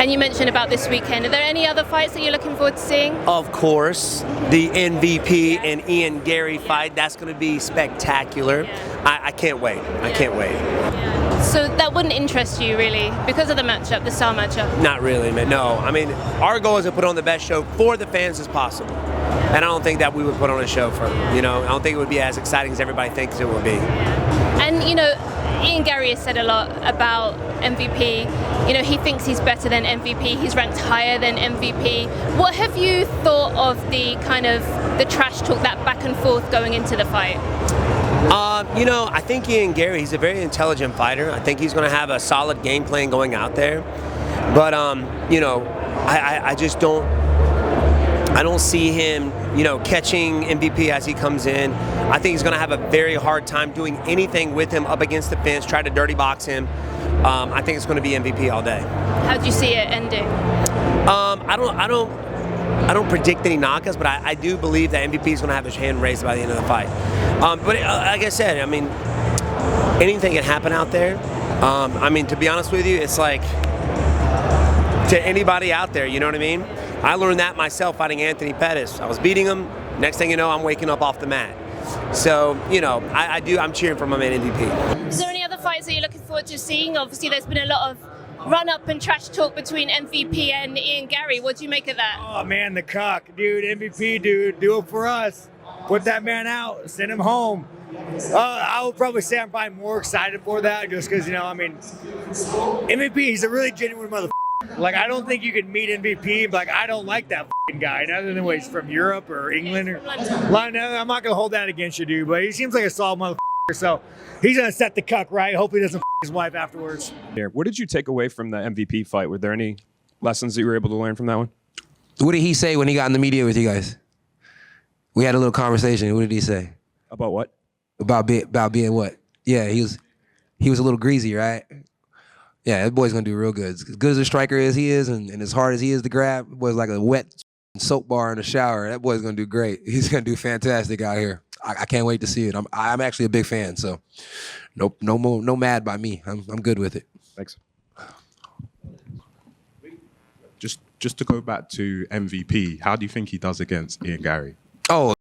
And you mentioned about this weekend. Are there any other fights that you're looking forward to seeing? Of course, the MVP and Ian Garry fight. That's going to be spectacular. I can't wait. I can't wait. So that wouldn't interest you really because of the matchup, the style matchup? Not really, man. No. I mean, our goal is to put on the best show for the fans as possible. And I don't think that we would put on a show for, I don't think it would be as exciting as everybody thinks it would be. And, Ian Garry has said a lot about MVP. He thinks he's better than MVP. He's ranked higher than MVP. What have you thought of the kind of the trash talk, that back and forth going into the fight? I think Ian Garry, he's a very intelligent fighter. I think he's going to have a solid game plan going out there. But, I just don't. I don't see him, catching MVP as he comes in. I think he's going to have a very hard time doing anything with him up against the fence, try to dirty box him. I think it's going to be MVP all day. How do you see it ending? I don't predict any knockouts, but I do believe that MVP is going to have his hand raised by the end of the fight. But like I said, anything can happen out there. To be honest with you, it's like to anybody out there, you know what I mean? I learned that myself fighting Anthony Pettis. I was beating him. Next thing you know, I'm waking up off the mat. So, I'm cheering for my man MVP. Is there any other fights that you're looking forward to seeing? Obviously, there's been a lot of run-up and trash talk between MVP and Ian Garry. What do you make of that? Oh, man, the cuck. Dude, MVP, dude, do it for us. Put that man out. Send him home. I would probably say I'm probably more excited for that just because, MVP, he's a really genuine motherfucker. Like, I don't think you could meet MVP, but I don't like that guy. Other than he's from Europe or England or London. I'm not gonna hold that against you, dude. But he seems like a solid motherfucker, so he's gonna set the cuck right. Hope he doesn't his wife afterwards. What did you take away from the MVP fight? Were there any lessons that you were able to learn from that one? What did he say when he got in the media with you guys? We had a little conversation. What did he say? About what? About being what? Yeah, he was a little greasy, right? Yeah, that boy's gonna do real good. As good as a striker as he is, and as hard as he is to grab, that boy's like a wet soap bar in the shower. That boy's gonna do great. He's gonna do fantastic out here. I can't wait to see it. I'm actually a big fan, so no mad by me. I'm good with it. Thanks. Just to go back to MVP, how do you think he does against Ian Garry? Oh,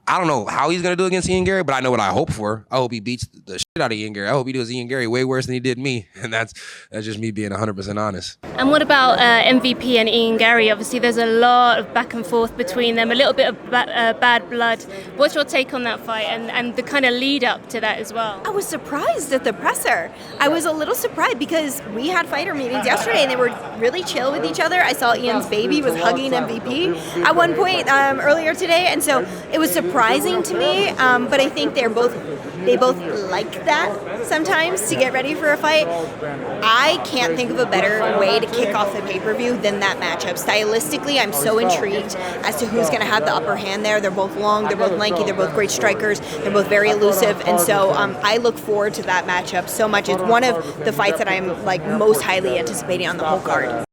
I don't know how he's going to do against Ian Garry, but I know what I hope for. I hope he beats the shit out of Ian Garry. I hope he does Ian Garry way worse than he did me, and that's just me being 100% honest. And what about MVP and Ian Garry? Obviously, there's a lot of back and forth between them, a little bit of bad blood. What's your take on that fight and the kind of lead up to that as well? I was surprised at the presser. I was a little surprised because we had fighter meetings yesterday and they were really chill with each other. I saw Ian's baby was hugging MVP at one point earlier today, and so it was surprising to me, but I think they both like that sometimes to get ready for a fight. I can't think of a better way to kick off the pay-per-view than that matchup. Stylistically, I'm so intrigued as to who's going to have the upper hand there. They're both long, they're both lanky, they're both great strikers, they're both very elusive, and so I look forward to that matchup so much. It's one of the fights that I'm most highly anticipating on the whole card.